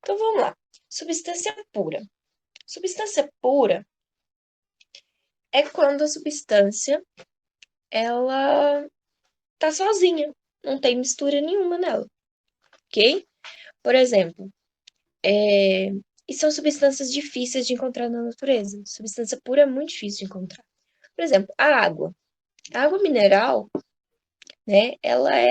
Então, vamos lá. Substância pura. Substância pura é quando a substância, ela tá sozinha. Não tem mistura nenhuma nela, ok? Por exemplo, e são substâncias difíceis de encontrar na natureza. Substância pura é muito difícil de encontrar. Por exemplo, a água. A água mineral, né, ela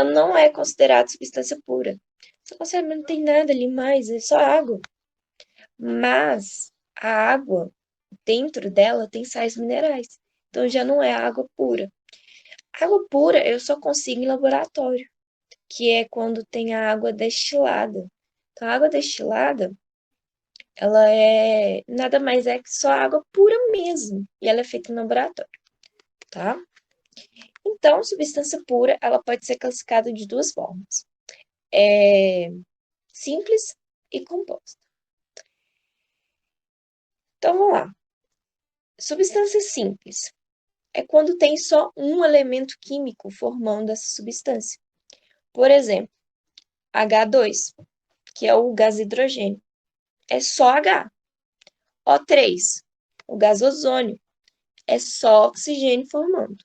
não é considerada substância pura. Você consegue, não tem nada ali mais, é só água. Mas a água, dentro dela, tem sais minerais. Então já não é água pura. Água pura eu só consigo em laboratório, que é quando tem a água destilada. Então, a água destilada, ela é nada mais é que só água pura mesmo. E ela é feita em laboratório, tá? Então, substância pura, ela pode ser classificada de duas formas. Simples e composta. Então, vamos lá. Substância simples é quando tem só um elemento químico formando essa substância. Por exemplo, H2, que é o gás hidrogênio, é só H. O3, o gás ozônio, é só oxigênio formando.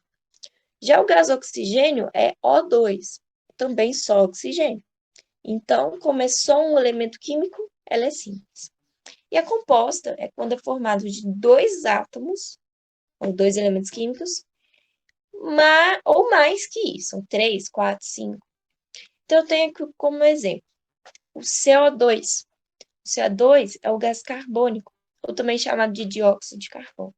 Já o gás oxigênio é O2, também só oxigênio. Então, como é só um elemento químico, ela é simples. E a composta é quando é formado de dois átomos, ou dois elementos químicos, ou mais que isso, 3, 4, 5. Então, eu tenho aqui como exemplo o CO2. O CO2 é o gás carbônico, ou também chamado de dióxido de carbono.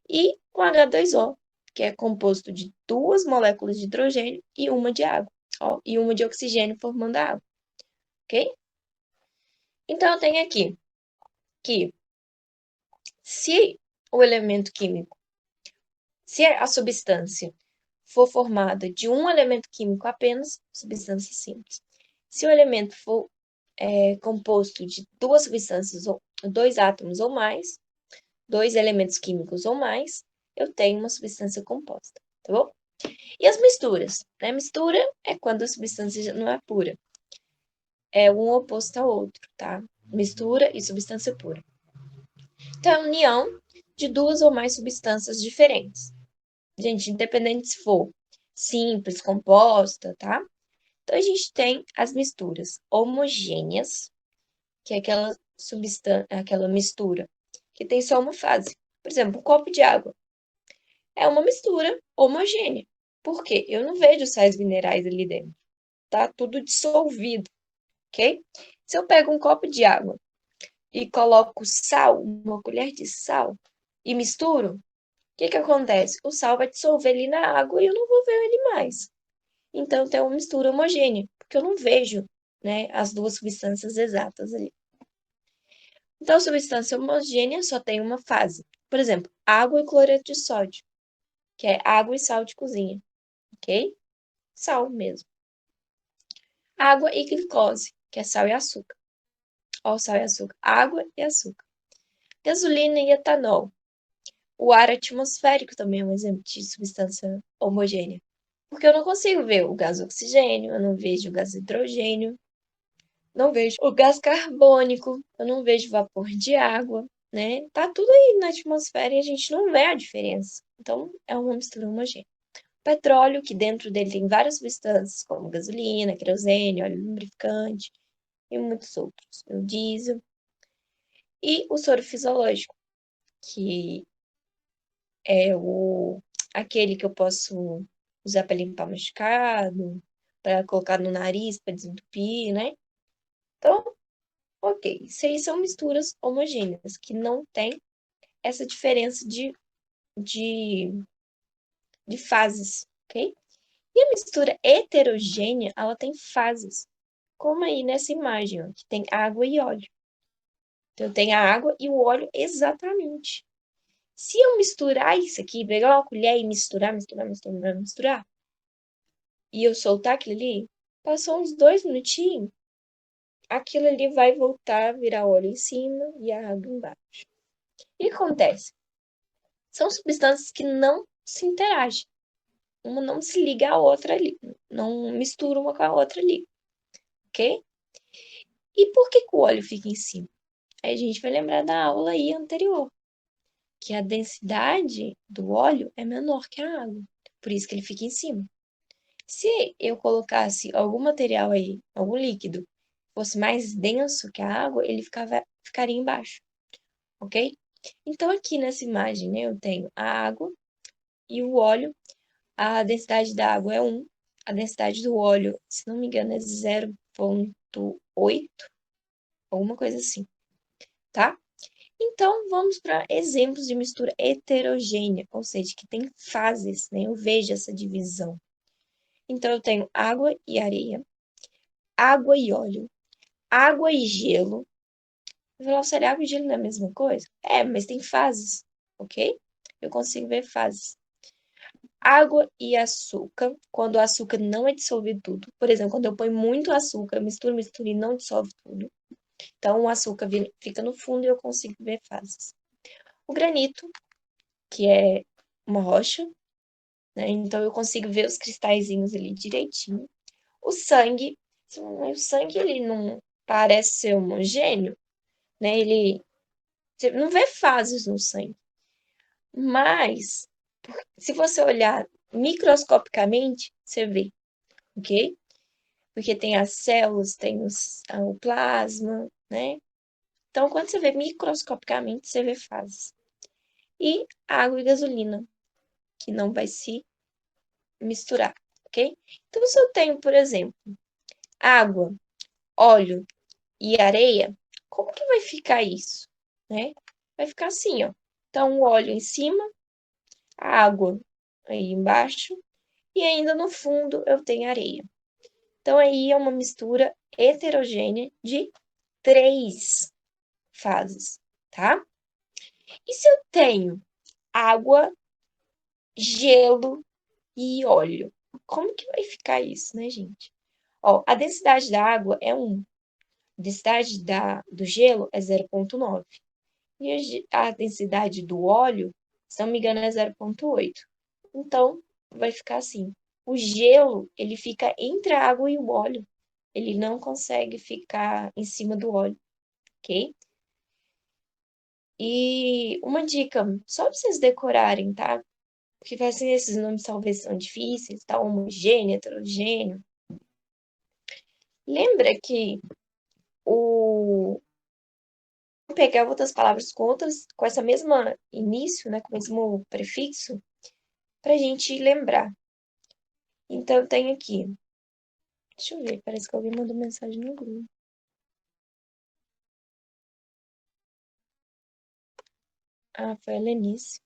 E o H2O, que é composto de duas moléculas de hidrogênio e uma de água, ó, e uma de oxigênio formando a água, ok? Então, eu tenho aqui que se o elemento químico, se a substância for formada de um elemento químico apenas, substância simples. Se o elemento for composto de duas substâncias, ou dois átomos ou mais, dois elementos químicos ou mais, eu tenho uma substância composta, tá bom? E as misturas, né? Mistura é quando a substância não é pura. É um oposto ao outro, tá? Mistura e substância pura. Então, é a união de duas ou mais substâncias diferentes. Gente, independente se for simples, composta, tá? Então, a gente tem as misturas homogêneas, que é aquela mistura que tem só uma fase. Por exemplo, um copo de água é uma mistura homogênea. Por quê? Eu não vejo sais minerais ali dentro. Tá tudo dissolvido, ok? Se eu pego um copo de água e coloco sal, uma colher de sal, e misturo, o que que acontece? O sal vai dissolver ali na água e eu não vou ver ele mais. Então, tem uma mistura homogênea, porque eu não vejo, né, as duas substâncias exatas ali. Então, a substância homogênea só tem uma fase. Por exemplo, água e cloreto de sódio, que é água e sal de cozinha, ok? Sal mesmo. Água e glicose, que é sal e açúcar. Ó, sal e açúcar. Água e açúcar. Gasolina e etanol. O ar atmosférico também é um exemplo de substância homogênea. Porque eu não consigo ver o gás oxigênio, eu não vejo o gás hidrogênio, não vejo o gás carbônico, eu não vejo vapor de água, né? Tá tudo aí na atmosfera e a gente não vê a diferença. Então, é uma mistura homogênea. Petróleo, que dentro dele tem várias substâncias, como gasolina, querosene, óleo lubrificante e muitos outros. O diesel. E o soro fisiológico, que é aquele que eu posso usar para limpar machucado, para colocar no nariz, para desentupir, né? Então, ok. Isso aí são misturas homogêneas, que não tem essa diferença de, de fases, ok? E a mistura heterogênea, ela tem fases, como aí nessa imagem, ó, que tem água e óleo. Então, tem a água e o óleo exatamente. Se eu misturar isso aqui, pegar uma colher e misturar, e eu soltar aquilo ali, passou uns 2 minutinhos, aquilo ali vai voltar a virar óleo em cima e a água embaixo. E o que acontece? São substâncias que não se interagem. Uma não se liga à outra ali, não mistura uma com a outra ali, ok? E por que que o óleo fica em cima? Aí a gente vai lembrar da aula aí anterior, que a densidade do óleo é menor que a água, por isso que ele fica em cima. Se eu colocasse algum material aí, algum líquido, fosse mais denso que a água, ele ficaria embaixo, ok? Então, aqui nessa imagem, né, eu tenho a água e o óleo. A densidade da água é 1, a densidade do óleo, se não me engano, é 0,8, alguma coisa assim, tá? Então, vamos para exemplos de mistura heterogênea, ou seja, que tem fases, né? Eu vejo essa divisão. Então, eu tenho água e areia, água e óleo, água e gelo. Eu vou falar, sério, água e gelo não é a mesma coisa? É, mas tem fases, ok? Eu consigo ver fases. Água e açúcar, quando o açúcar não é dissolvido tudo. Por exemplo, quando eu ponho muito açúcar, mistura e não dissolve tudo. Então, o açúcar fica no fundo e eu consigo ver fases. O granito, que é uma rocha, né? Então, eu consigo ver os cristalzinhos ali direitinho. O sangue, ele não parece ser homogêneo, né? Você não vê fases no sangue. Mas, se você olhar microscopicamente, você vê, ok? Porque tem as células, tem o plasma, né? Então, quando você vê microscopicamente, você vê fases. E água e gasolina, que não vai se misturar, ok? Então, se eu tenho, por exemplo, água, óleo e areia, como que vai ficar isso, né? Vai ficar assim, ó. Então, o óleo em cima, a água aí embaixo, e ainda no fundo eu tenho areia. Então, aí é uma mistura heterogênea de 3 fases, tá? E se eu tenho água, gelo e óleo? Como que vai ficar isso, né, gente? Ó, a densidade da água é 1, a densidade do gelo é 0,9 e a densidade do óleo, se não me engano, é 0,8. Então, vai ficar assim. O gelo, ele fica entre a água e o óleo. Ele não consegue ficar em cima do óleo, ok? E uma dica, só para vocês decorarem, tá? Porque assim, esses nomes talvez são difíceis, tá? Homogêneo, heterogêneo. Lembra que o vou pegar outras palavras com essa mesma início, né? Com o mesmo prefixo, para a gente lembrar. Então, eu tenho aqui. Deixa eu ver, parece que alguém mandou mensagem no grupo. Ah, foi a Lenice.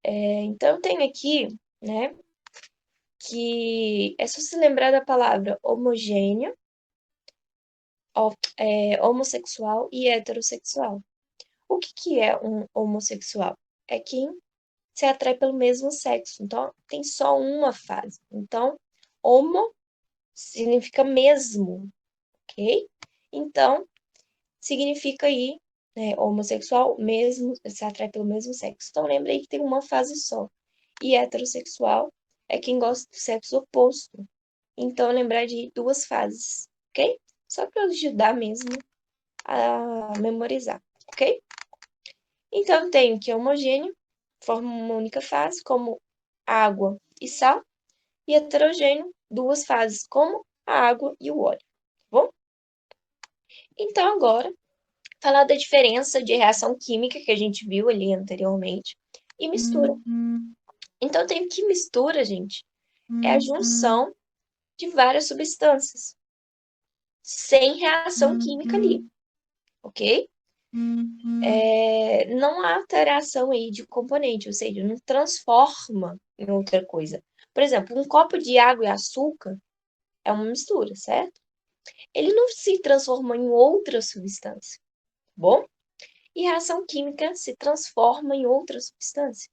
Então, eu tenho aqui, né? Que é só se lembrar da palavra homogênea, homossexual e heterossexual. O que que é um homossexual? É quem se atrai pelo mesmo sexo. Então, tem só uma fase. Então, homo significa mesmo, ok? Então, significa aí, né, homossexual, mesmo, se atrai pelo mesmo sexo. Então, lembra aí que tem uma fase só. E heterossexual é quem gosta do sexo oposto. Então, lembrar de 2 fases, ok? Só para ajudar mesmo a memorizar, ok? Então, tenho que homogêneo, forma uma única fase, como água e sal, e heterogêneo, 2 fases, como a água e o óleo, tá bom? Então, agora, falar da diferença de reação química que a gente viu ali anteriormente e mistura. Então, tenho que mistura, gente, é a junção de várias substâncias, sem reação química ali, ok? Não há alteração aí de componente, ou seja, não transforma em outra coisa. Por exemplo, um copo de água e açúcar é uma mistura, certo? Ele não se transforma em outra substância, tá bom? E a reação química se transforma em outra substância.